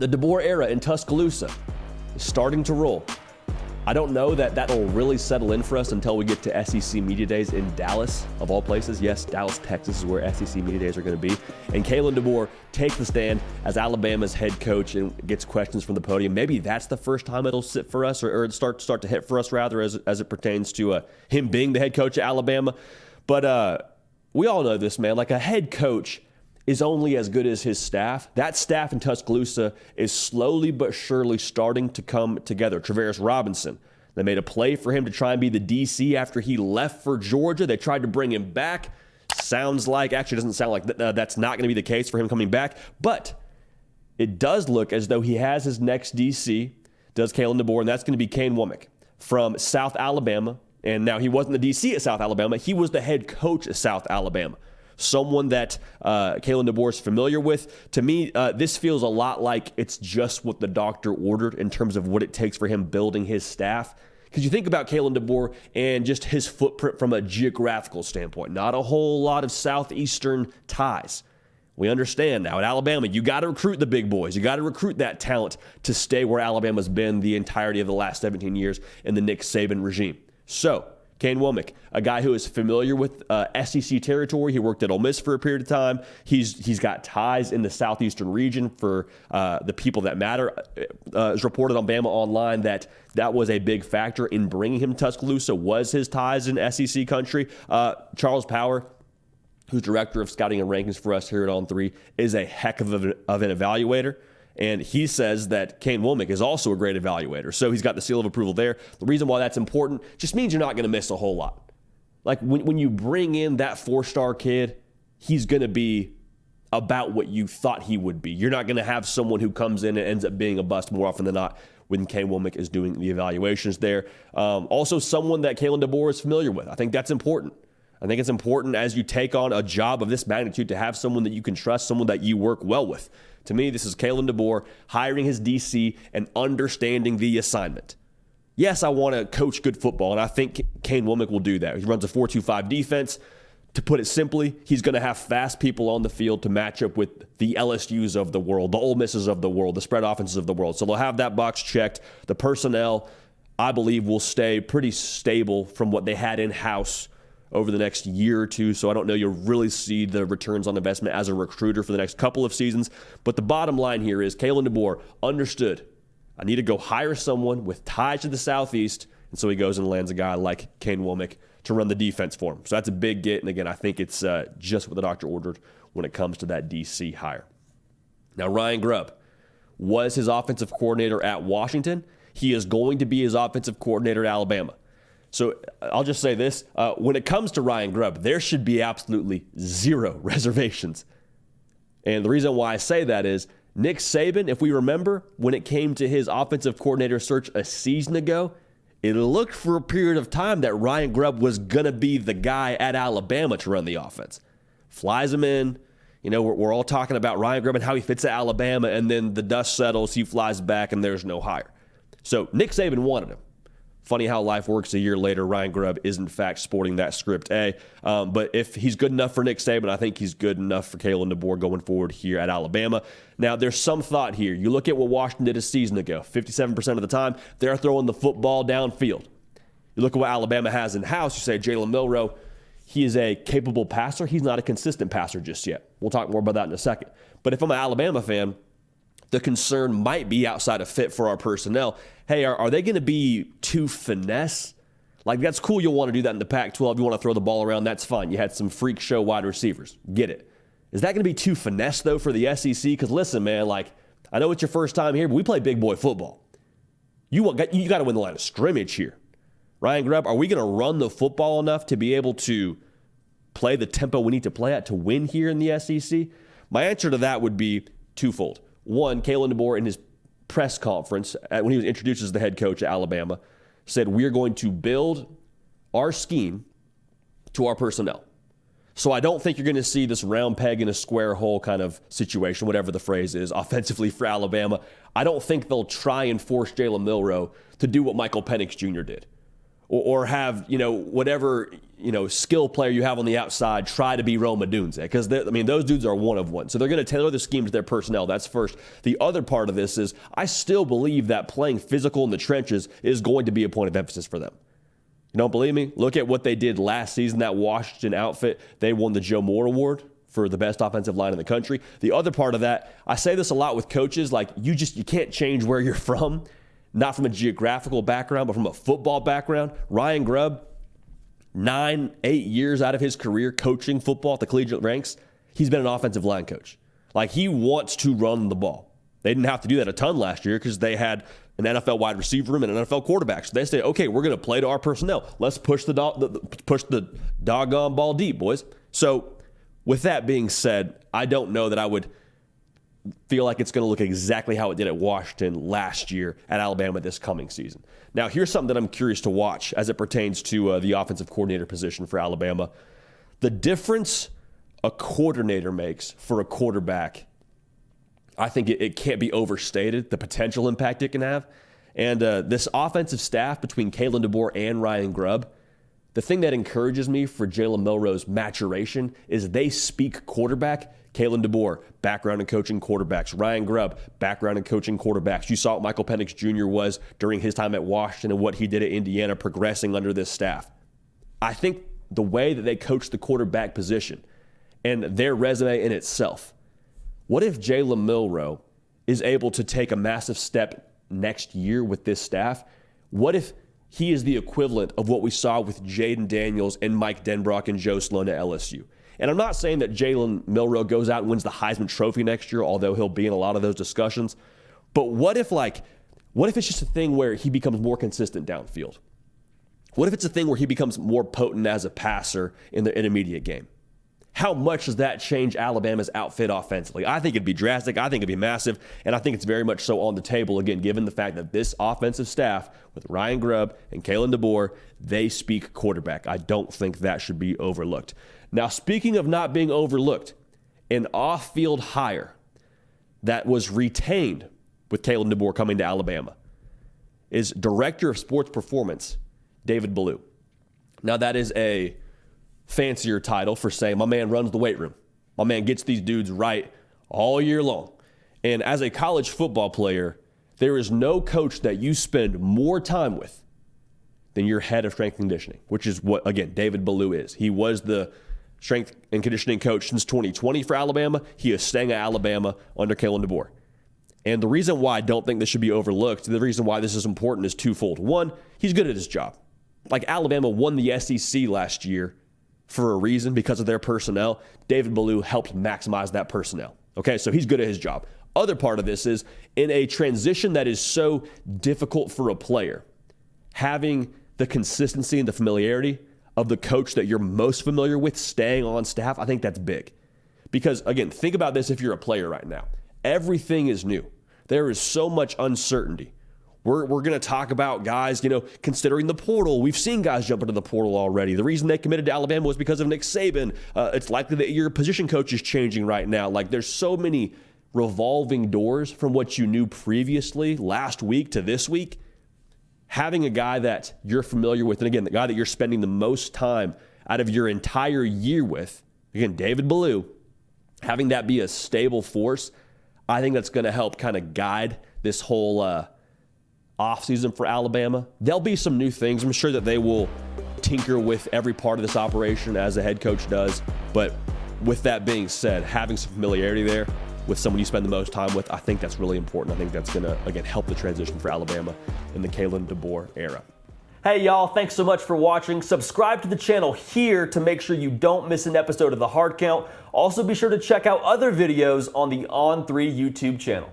The DeBoer era in Tuscaloosa is starting to roll. I don't know that that'll really settle in for us until we get to SEC Media Days in Dallas, of all places. Yes, Dallas, Texas is where SEC Media Days are going to be. And Kalen DeBoer takes the stand as Alabama's head coach and gets questions from the podium. Maybe that's the first time it'll sit for us or start to hit for us, rather, as it pertains to him being the head coach at Alabama. But we all know this, man. Like, a head coach is only as good as his staff. That staff in Tuscaloosa is slowly but surely starting to come together. Travaris Robinson, they made a play for him to try and be the DC after he left for Georgia. They tried to bring him back. Actually doesn't sound like that's not going to be the case for him coming back. But it does look as though he has his next DC, does Kalen DeBoer, and that's going to be Kane Wommack from South Alabama. And now, he wasn't the DC at South Alabama. He was the head coach at South Alabama. Someone that Kalen DeBoer is familiar with. To me, this feels a lot like it's just what the doctor ordered in terms of what it takes for him building his staff. Because you think about Kalen DeBoer and just his footprint from a geographical standpoint. Not a whole lot of Southeastern ties. We understand now at Alabama, you got to recruit the big boys. You got to recruit that talent to stay where Alabama's been the entirety of the last 17 years in the Nick Saban regime. So, Kane Wommack, a guy who is familiar with SEC territory. He worked at Ole Miss for a period of time. He's got ties in the southeastern region for the people that matter. It's reported on Bama Online that was a big factor in bringing him to Tuscaloosa, was his ties in SEC country. Charles Power, who's director of scouting and rankings for us here at On3, is a heck of an evaluator. And he says that Kane Wommack is also a great evaluator. So he's got the seal of approval there. The reason why that's important just means you're not going to miss a whole lot. Like, when you bring in that four-star kid, he's going to be about what you thought he would be. You're not going to have someone who comes in and ends up being a bust more often than not when Kane Wommack is doing the evaluations there. Also, someone that Kalen DeBoer is familiar with. I think that's important. I think it's important as you take on a job of this magnitude to have someone that you can trust, someone that you work well with. To me, this is Kalen DeBoer hiring his DC and understanding the assignment. Yes, I want to coach good football, and I think Kane Wommack will do that. He runs a 4-2-5 defense. To put it simply, he's going to have fast people on the field to match up with the LSUs of the world, the Ole Misses of the world, the spread offenses of the world. So they'll have that box checked. The personnel, I believe, will stay pretty stable from what they had in-house over the next year or two. So I don't know you'll really see the returns on investment as a recruiter for the next couple of seasons. But the bottom line here is Kalen DeBoer understood, I need to go hire someone with ties to the Southeast. And so he goes and lands a guy like Kane Wommack to run the defense for him. So that's a big get. And again, I think it's just what the doctor ordered when it comes to that DC hire. Now, Ryan Grubb was his offensive coordinator at Washington. He is going to be his offensive coordinator at Alabama. So I'll just say this. When it comes to Ryan Grubb, there should be absolutely zero reservations. And the reason why I say that is Nick Saban, if we remember, when it came to his offensive coordinator search a season ago, it looked for a period of time that Ryan Grubb was going to be the guy at Alabama to run the offense. Flies him in. You know, we're all talking about Ryan Grubb and how he fits at Alabama, and then the dust settles, he flies back, and there's no hire. So Nick Saban wanted him. Funny how life works. A year later, Ryan Grubb is, in fact, sporting that script A. But if he's good enough for Nick Saban, I think he's good enough for Kalen DeBoer going forward here at Alabama. Now, there's some thought here. You look at what Washington did a season ago. 57% of the time, they're throwing the football downfield. You look at what Alabama has in-house. You say Jalen Milroe, he is a capable passer. He's not a consistent passer just yet. We'll talk more about that in a second. But if I'm an Alabama fan, the concern might be outside of fit for our personnel. Hey, are they going to be too finesse? Like, that's cool. You'll want to do that in the Pac-12. You want to throw the ball around. That's fine. You had some freak show wide receivers. Get it. Is that going to be too finesse, though, for the SEC? Because, listen, man, like, I know it's your first time here, but we play big boy football. You got to win the line of scrimmage here. Ryan Grubb, are we going to run the football enough to be able to play the tempo we need to play at to win here in the SEC? My answer to that would be twofold. One, Kalen DeBoer in his press conference, when he was introduced as the head coach at Alabama, said, we're going to build our scheme to our personnel. So I don't think you're going to see this round peg in a square hole kind of situation, whatever the phrase is, offensively for Alabama. I don't think they'll try and force Jalen Milroe to do what Michael Penix Jr. did, or have, whatever, skill player you have on the outside try to be Rome Odunze, because those dudes are one of one. So they're going to tailor the scheme to their personnel. That's first. The other part of this is I still believe that playing physical in the trenches is going to be a point of emphasis for them. You don't believe me? Look at what they did last season, that Washington outfit. They won the Joe Moore Award for the best offensive line in the country. The other part of that, I say this a lot with coaches, like you can't change where you're from, not from a geographical background, but from a football background. Ryan Grubb, 8 years out of his career coaching football at the collegiate ranks, he's been an offensive line coach. Like, he wants to run the ball. They didn't have to do that a ton last year because they had an NFL wide receiver room and an NFL quarterback. So they say, okay, we're going to play to our personnel. Let's push the doggone ball deep, boys. So with that being said, I don't know that I would feel like it's going to look exactly how it did at Washington last year at Alabama this coming season. Now, here's something that I'm curious to watch as it pertains to the offensive coordinator position for Alabama. The difference a coordinator makes for a quarterback, I think it can't be overstated, the potential impact it can have. And this offensive staff between Kalen DeBoer and Ryan Grubb, the thing that encourages me for Jalen Milroe's maturation is they speak quarterback. Kalen DeBoer, background in coaching quarterbacks. Ryan Grubb, background in coaching quarterbacks. You saw what Michael Penix Jr. was during his time at Washington and what he did at Indiana progressing under this staff. I think the way that they coach the quarterback position and their resume in itself, what if Jalen Milroe is able to take a massive step next year with this staff? What if he is the equivalent of what we saw with Jaden Daniels and Mike Denbrock and Joe Sloan at LSU? And I'm not saying that Jalen Milroe goes out and wins the Heisman Trophy next year, although he'll be in a lot of those discussions. But what if it's just a thing where he becomes more consistent downfield? What if it's a thing where he becomes more potent as a passer in the intermediate game? How much does that change Alabama's outfit offensively? I think it'd be drastic. I think it'd be massive. And I think it's very much so on the table, again, given the fact that this offensive staff with Ryan Grubb and Kalen DeBoer, they speak quarterback. I don't think that should be overlooked. Now, speaking of not being overlooked, an off-field hire that was retained with Kalen DeBoer coming to Alabama is Director of Sports Performance, David Ballou. Now, that is a fancier title for saying my man runs the weight room. My man gets these dudes right all year long. And as a college football player, there is no coach that you spend more time with than your head of strength and conditioning, which is what, again, David Ballou is. He was the strength and conditioning coach since 2020 for Alabama. He is staying at Alabama under Kalen DeBoer. And the reason why I don't think this should be overlooked, the reason why this is important is twofold. One, he's good at his job. Like, Alabama won the SEC last year for a reason, because of their personnel. David Ballou helped maximize that personnel. Okay, so he's good at his job. Other part of this is, in a transition that is so difficult for a player, having the consistency and the familiarity of the coach that you're most familiar with staying on staff, I think that's big. Because, again, think about this if you're a player right now. Everything is new. There is so much uncertainty. We're going to talk about guys, considering the portal. We've seen guys jump into the portal already. The reason they committed to Alabama was because of Nick Saban. It's likely that your position coach is changing right now. Like, there's so many revolving doors from what you knew previously last week to this week. Having a guy that you're familiar with, and again, the guy that you're spending the most time out of your entire year with, again, David Ballou, having that be a stable force, I think that's going to help kind of guide this whole offseason for Alabama. There'll be some new things. I'm sure that they will tinker with every part of this operation as the head coach does. But with that being said, having some familiarity there with someone you spend the most time with, I think that's really important. I think that's going to, again, help the transition for Alabama in the Kalen DeBoer era. Hey, y'all, thanks so much for watching. Subscribe to the channel here to make sure you don't miss an episode of The Hard Count. Also, be sure to check out other videos on the On3 YouTube channel.